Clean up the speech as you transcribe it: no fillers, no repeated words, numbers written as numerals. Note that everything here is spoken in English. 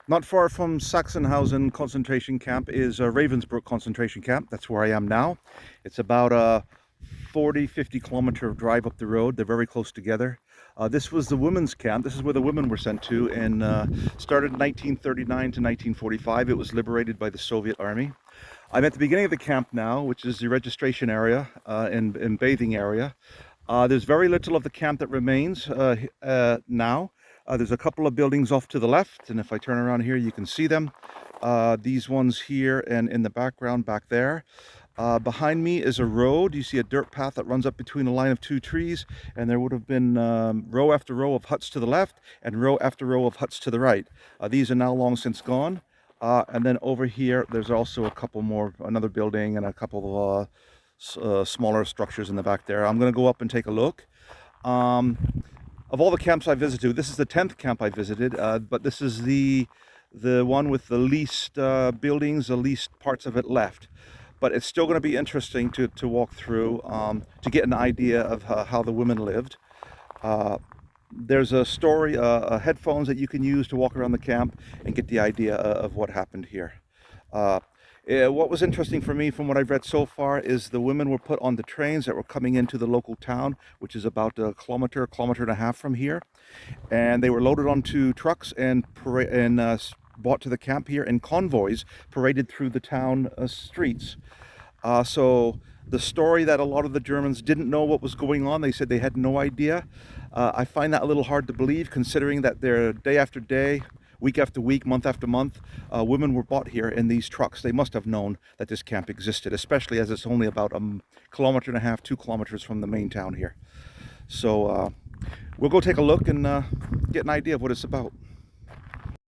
Not far from Sachsenhausen concentration camp is Ravensbruck concentration camp. That's where I am now. It's about a 40-50 kilometer drive up the road. They're very close together. This was the women's camp. This is where the women were sent to, and started in 1939 to 1945. It was liberated by the Soviet Army. I'm at the beginning of the camp now, which is the registration area and bathing area. There's very little of the camp that remains now. There's a couple of buildings off to the left, and if I turn around here, you can see them. These ones here and in the background back there. Behind me is a road. You see a dirt path that runs up between a line of two trees, and there would have been row after row of huts to the left and row after row of huts to the right. These are now long since gone. And then over here, there's also a couple more, another building and a couple of smaller structures in the back there. I'm going to go up and take a look. Of all the camps I visited, this is the 10th camp I visited, but this is the one with the least buildings, the least parts of it left. But it's still going to be interesting to walk through to get an idea of how the women lived. There's a story, headphones that you can use to walk around the camp and get the idea of what happened here. What was interesting for me from what I've read so far is the women were put on the trains that were coming into the local town, which is about a kilometer and a half from here. And they were loaded onto trucks and brought to the camp here in convoys, paraded through the town streets. So the story that a lot of the Germans didn't know what was going on, they said they had no idea. I find that a little hard to believe, considering that they're day after day, week after week, month after month, women were brought here in these trucks. They must have known that this camp existed, especially as it's only about a kilometer and a half, 2 kilometers from the main town here. So we'll go take a look and get an idea of what it's about.